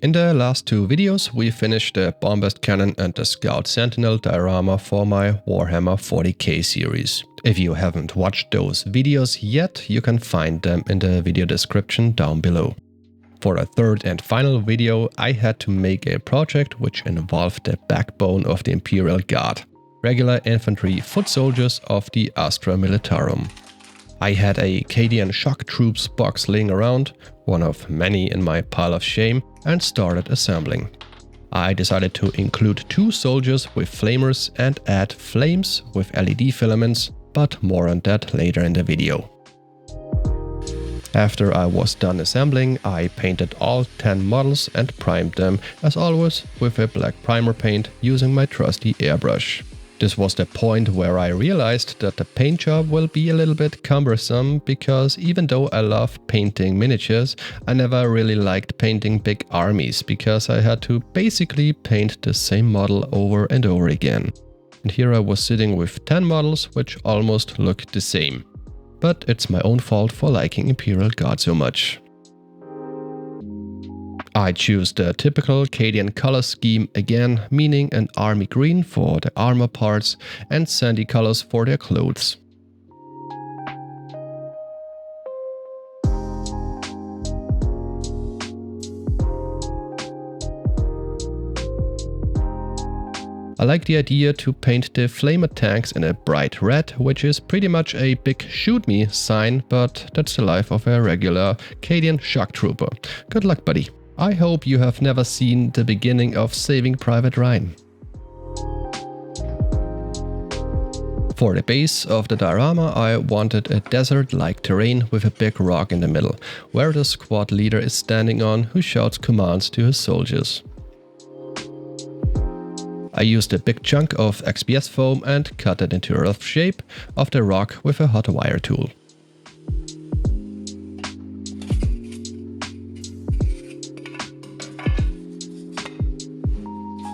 In the last two videos we finished the Bombast Cannon and the Scout Sentinel diorama for my Warhammer 40k series. If you haven't watched those videos yet, you can find them in the video description down below. For the third and final video I had to make a project which involved the backbone of the Imperial Guard, regular infantry foot soldiers of the Astra Militarum. I had a Cadian shock troops box laying around, one of many in my pile of shame, and started assembling. I decided to include two soldiers with flamers and add flames with LED filaments, but more on that later in the video. After I was done assembling, I painted all 10 models and primed them, as always, with a black primer paint using my trusty airbrush. This was the point where I realized that the paint job will be a little bit cumbersome, because even though I love painting miniatures, I never really liked painting big armies, because I had to basically paint the same model over and over again. And here I was sitting with 10 models which almost looked the same. But it's my own fault for liking Imperial Guard so much. I choose the typical Cadian color scheme again, meaning an army green for the armor parts and sandy colors for their clothes. I like the idea to paint the flamer tanks in a bright red, which is pretty much a big shoot me sign, but that's the life of a regular Cadian shock trooper. Good luck, buddy. I hope you have never seen the beginning of Saving Private Ryan. For the base of the diorama I wanted a desert-like terrain with a big rock in the middle, where the squad leader is standing on, who shouts commands to his soldiers. I used a big chunk of XPS foam and cut it into a rough shape of the rock with a hot wire tool.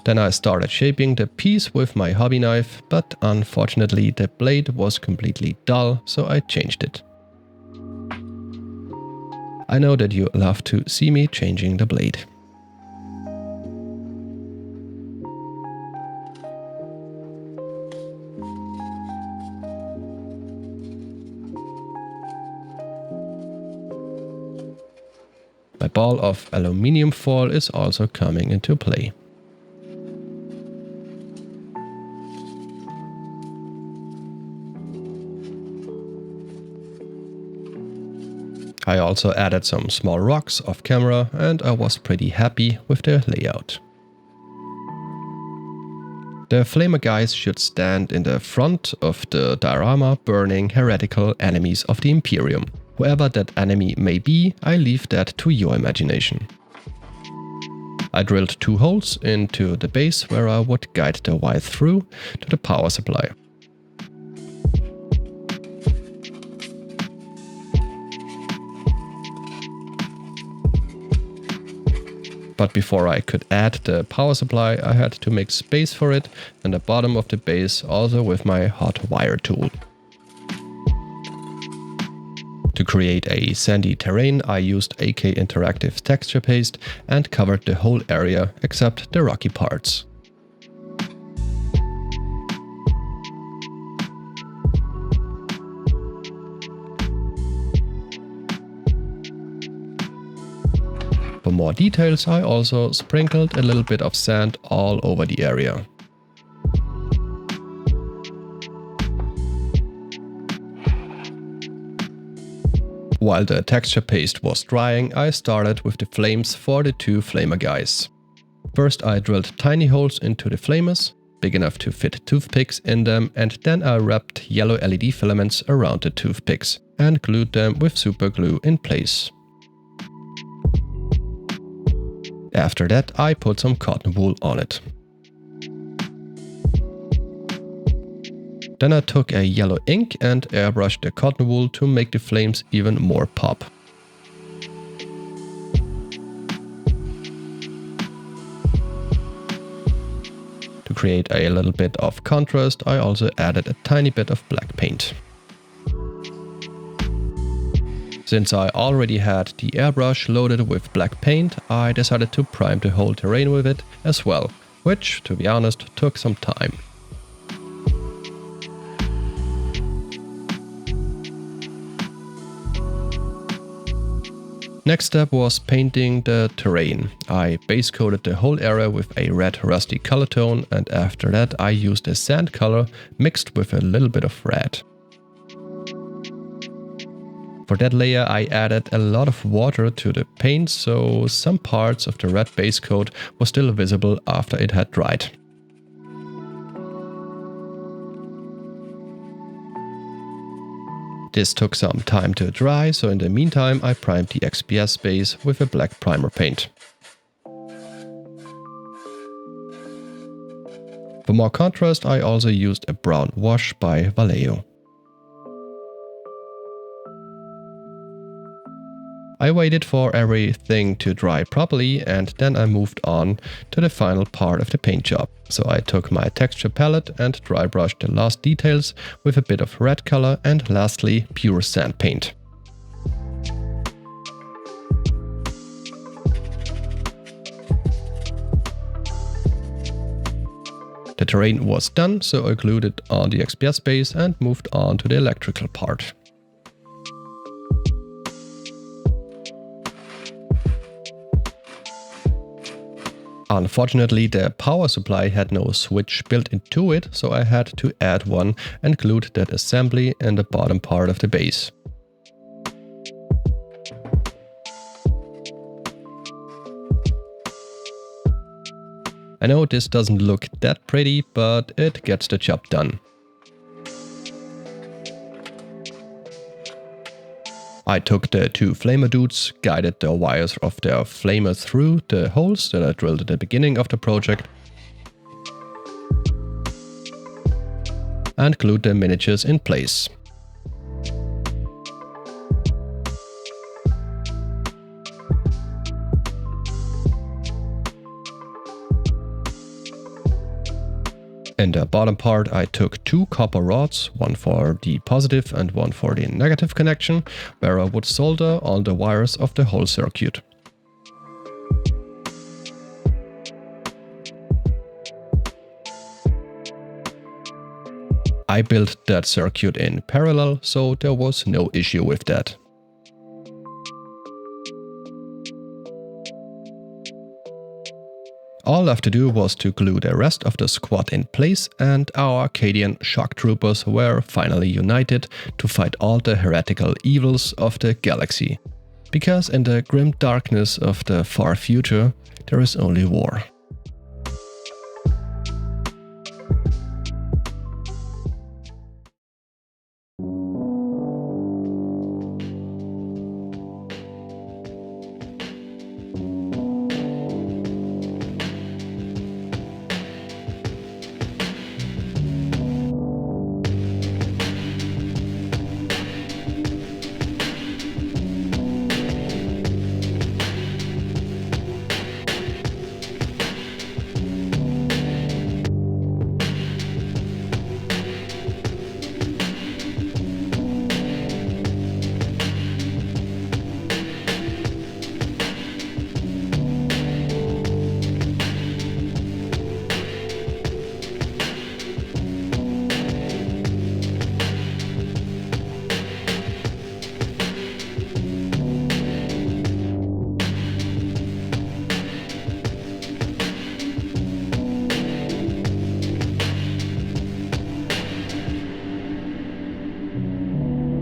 Then I started shaping the piece with my hobby knife, but unfortunately the blade was completely dull, so I changed it. I know that you love to see me changing the blade. My ball of aluminium foil is also coming into play. I also added some small rocks off camera, and I was pretty happy with the layout. The flamer guys should stand in the front of the diorama, burning heretical enemies of the Imperium. Whoever that enemy may be, I leave that to your imagination. I drilled 2 holes into the base where I would guide the wire through to the power supply. But before I could add the power supply, I had to make space for it and the bottom of the base, also with my hot wire tool. To create a sandy terrain, I used AK Interactive texture paste and covered the whole area except the rocky parts. For more details, I also sprinkled a little bit of sand all over the area. While the texture paste was drying, I started with the flames for the 2 flamer guys. First I drilled tiny holes into the flamers, big enough to fit toothpicks in them, and then I wrapped yellow LED filaments around the toothpicks and glued them with super glue in place. After that I put some cotton wool on it. Then I took a yellow ink and airbrushed the cotton wool to make the flames even more pop. To create a little bit of contrast, I also added a tiny bit of black paint. Since I already had the airbrush loaded with black paint, I decided to prime the whole terrain with it as well, which, to be honest, took some time. Next step was painting the terrain. I base coated the whole area with a red rusty color tone, and after that I used a sand color mixed with a little bit of red. For that layer I added a lot of water to the paint, so some parts of the red base coat was still visible after it had dried. This took some time to dry, so in the meantime I primed the XPS base with a black primer paint. For more contrast I also used a brown wash by Vallejo. I waited for everything to dry properly and then I moved on to the final part of the paint job. So I took my texture palette and dry brushed the last details with a bit of red color and lastly pure sand paint. The terrain was done, so I glued it on the XPS base and moved on to the electrical part. Unfortunately, the power supply had no switch built into it, so I had to add one and glued that assembly in the bottom part of the base. I know this doesn't look that pretty, but it gets the job done. I took the two flamer dudes, guided the wires of their flamer through the holes that I drilled at the beginning of the project, and glued the miniatures in place. In the bottom part I took two copper rods, one for the positive and one for the negative connection, where I would solder all the wires of the whole circuit. I built that circuit in parallel, so there was no issue with that. All left to do was to glue the rest of the squad in place, and our Arcadian shock troopers were finally united to fight all the heretical evils of the galaxy. Because in the grim darkness of the far future, there is only war.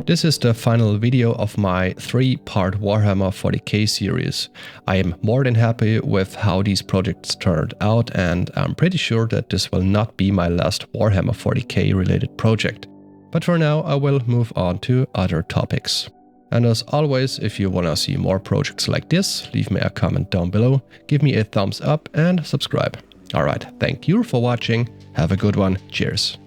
This is the final video of my 3-part Warhammer 40k series. I am more than happy with how these projects turned out, and I'm pretty sure that this will not be my last Warhammer 40k related project. But for now I will move on to other topics. And as always, if you wanna see more projects like this, leave me a comment down below, give me a thumbs up and subscribe. Alright, thank you for watching, have a good one, cheers.